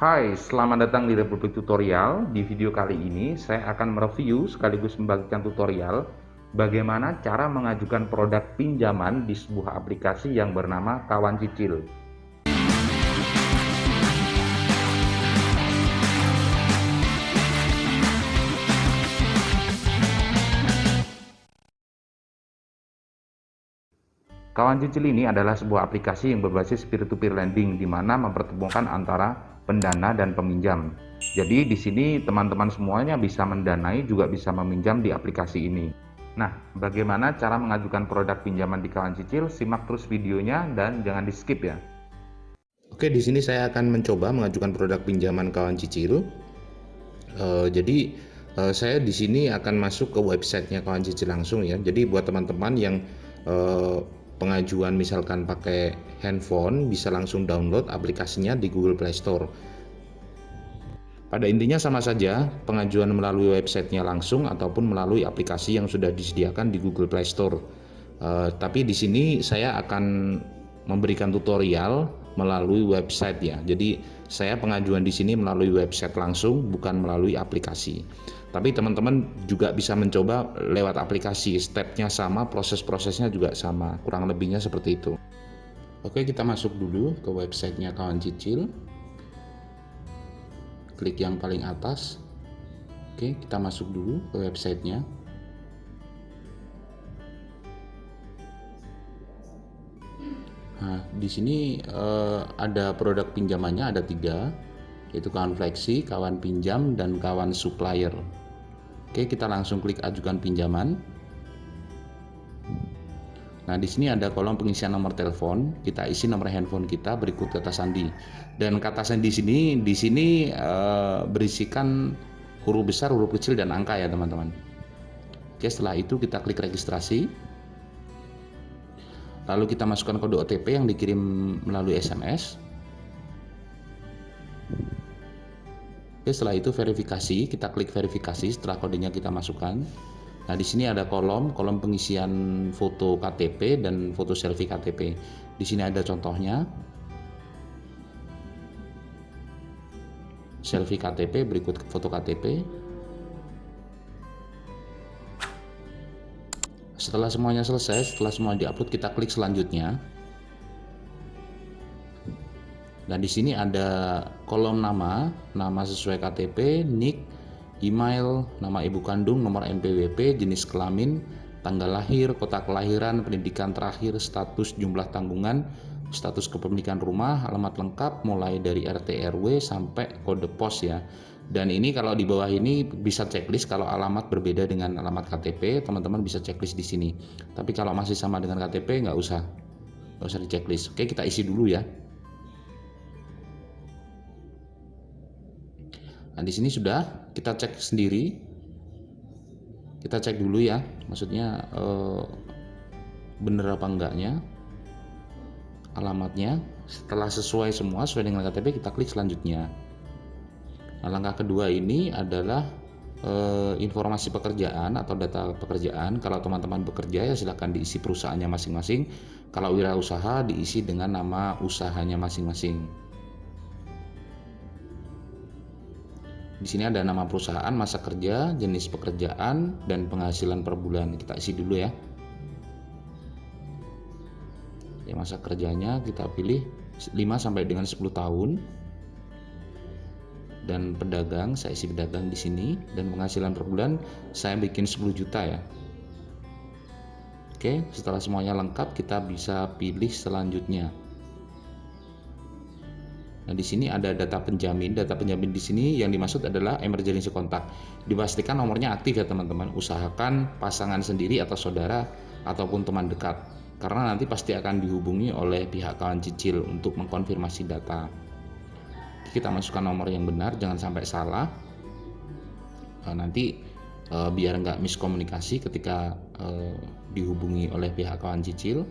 Hai, selamat datang di Republik Tutorial. Di video kali ini saya akan mereview sekaligus membagikan tutorial bagaimana cara mengajukan produk pinjaman di sebuah aplikasi yang bernama Kawan Cicil. Kawan Cicil ini adalah sebuah aplikasi yang berbasis peer-to-peer lending di mana mempertemukan antara pendana dan peminjam. Jadi di sini teman-teman semuanya bisa mendanai juga bisa meminjam di aplikasi ini. Nah, bagaimana cara mengajukan produk pinjaman di Kawan Cicil? Simak terus videonya dan jangan di-skip ya. Oke, di sini saya akan mencoba mengajukan produk pinjaman Kawan Cicil. Saya di sini akan masuk ke websitenya Kawan Cicil langsung ya. Jadi buat teman-teman yang pengajuan misalkan pakai handphone, bisa langsung download aplikasinya di Google Play Store. Pada intinya sama saja pengajuan melalui websitenya langsung ataupun melalui aplikasi yang sudah disediakan di Google Play Store. Tapi di sini saya akan memberikan tutorial melalui website ya. Jadi saya pengajuan di sini melalui website langsung, bukan melalui aplikasi. Tapi teman-teman juga bisa mencoba lewat aplikasi. Stepnya sama, proses-prosesnya juga sama. Kurang lebihnya seperti itu. Oke, kita masuk dulu ke websitenya Kawan Cicil. Klik yang paling atas. Oke, kita masuk dulu ke websitenya. Nah, di sini ada produk pinjamannya, ada 3, yaitu kawan fleksi, kawan pinjam, dan kawan supplier. Oke, kita langsung klik ajukan pinjaman. Nah, di sini ada kolom pengisian nomor telepon. Kita isi nomor handphone kita berikut kata sandi. Dan kata sandi di sini berisikan huruf besar, huruf kecil, dan angka ya teman-teman. Oke, setelah itu kita klik registrasi. Lalu kita masukkan kode OTP yang dikirim melalui SMS. Oke, setelah itu verifikasi, kita klik verifikasi setelah kodenya kita masukkan. Nah, di sini ada kolom pengisian foto KTP dan foto selfie KTP. Di sini ada contohnya. Selfie KTP, berikut foto KTP. Setelah semuanya selesai, setelah semua diupload, kita klik selanjutnya. Dan di sini ada kolom nama sesuai KTP, NIK, email, nama ibu kandung, nomor NPWP, jenis kelamin, tanggal lahir, kota kelahiran, pendidikan terakhir, status jumlah tanggungan, status kepemilikan rumah, alamat lengkap mulai dari RT RW sampai kode pos ya. Dan ini kalau di bawah ini bisa checklist. Kalau alamat berbeda dengan alamat KTP, teman-teman bisa checklist di sini. Tapi kalau masih sama dengan KTP nggak usah di checklist. Oke, kita isi dulu ya. Nah, di sini sudah, kita cek sendiri. Kita cek dulu ya, maksudnya bener apa enggaknya alamatnya. Setelah sesuai semua, sesuai dengan KTP, kita klik selanjutnya. Nah, langkah kedua ini adalah informasi pekerjaan atau data pekerjaan. Kalau teman-teman bekerja ya silahkan diisi perusahaannya masing-masing. Kalau wirausaha diisi dengan nama usahanya masing-masing. Di sini ada nama perusahaan, masa kerja, jenis pekerjaan, dan penghasilan per bulan. Kita isi dulu ya. Ya, masa kerjanya kita pilih 5 sampai dengan 10 tahun. Dan pedagang, saya isi pedagang di sini. Dan penghasilan per bulan saya bikin 10 juta ya. Oke, setelah semuanya lengkap, kita bisa pilih selanjutnya. Nah, di sini ada data penjamin. Data penjamin di sini yang dimaksud adalah emergency contact. Dipastikan nomornya aktif ya teman-teman. Usahakan pasangan sendiri atau saudara ataupun teman dekat. Karena nanti pasti akan dihubungi oleh pihak Kawan Cicil untuk mengkonfirmasi data. Kita masukkan nomor yang benar, jangan sampai salah. Nanti biar nggak miskomunikasi ketika dihubungi oleh pihak Kawan Cicil.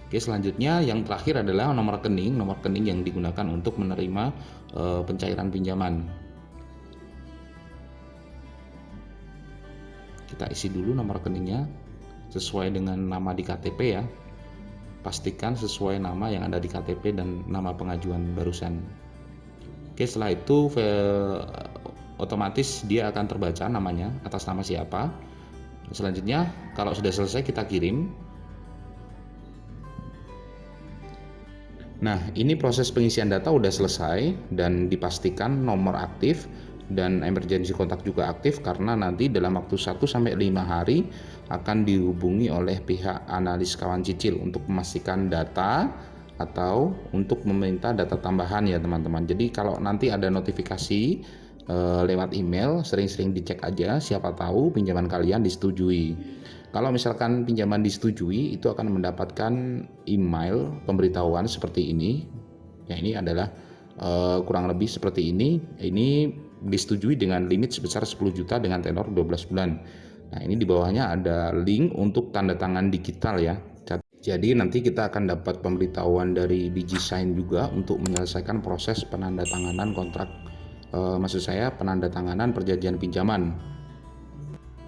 Oke, selanjutnya yang terakhir adalah nomor rekening yang digunakan untuk menerima pencairan pinjaman. Kita isi dulu nomor rekeningnya sesuai dengan nama di KTP ya. pastikan sesuai nama yang ada di KTP dan nama pengajuan barusan. Oke, setelah itu otomatis dia akan terbaca namanya atas nama siapa. Selanjutnya kalau sudah selesai kita kirim. Nah, ini proses pengisian data udah selesai dan dipastikan nomor aktif dan emergency kontak juga aktif, karena nanti dalam waktu 1-5 hari akan dihubungi oleh pihak analis kawan cicil untuk memastikan data atau untuk meminta data tambahan ya teman-teman. Jadi kalau nanti ada notifikasi lewat email, sering-sering dicek aja, siapa tahu pinjaman kalian disetujui. Kalau misalkan pinjaman disetujui, itu akan mendapatkan email pemberitahuan seperti ini. Ya, ini adalah kurang lebih seperti ini. Ini disetujui dengan limit sebesar 10 juta dengan tenor 12 bulan. Nah, ini di bawahnya ada link untuk tanda tangan digital ya. Jadi nanti kita akan dapat pemberitahuan dari DigiSign juga untuk menyelesaikan proses penandatanganan kontrak, maksud saya penandatanganan perjanjian pinjaman.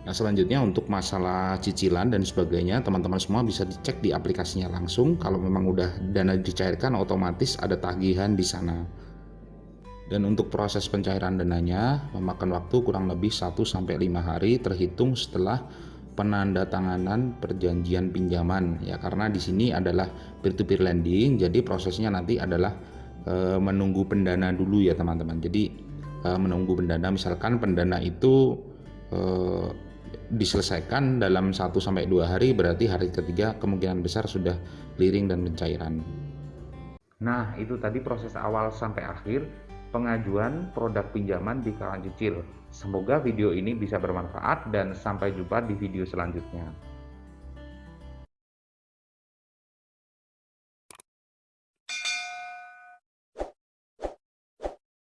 Nah, selanjutnya untuk masalah cicilan dan sebagainya, teman-teman semua bisa dicek di aplikasinya langsung. Kalau memang udah dana dicairkan, otomatis ada tagihan di sana. Dan untuk proses pencairan dananya memakan waktu kurang lebih 1-5 hari terhitung setelah penandatanganan perjanjian pinjaman ya, karena di sini adalah peer-to-peer lending, jadi prosesnya nanti adalah menunggu pendana dulu ya teman-teman. Jadi menunggu pendana, misalkan pendana itu diselesaikan dalam 1-2 hari, berarti hari ketiga kemungkinan besar sudah clearing dan pencairan. Nah, itu tadi proses awal sampai akhir pengajuan produk pinjaman di kawan cicil. Semoga video ini bisa bermanfaat dan sampai jumpa di video selanjutnya.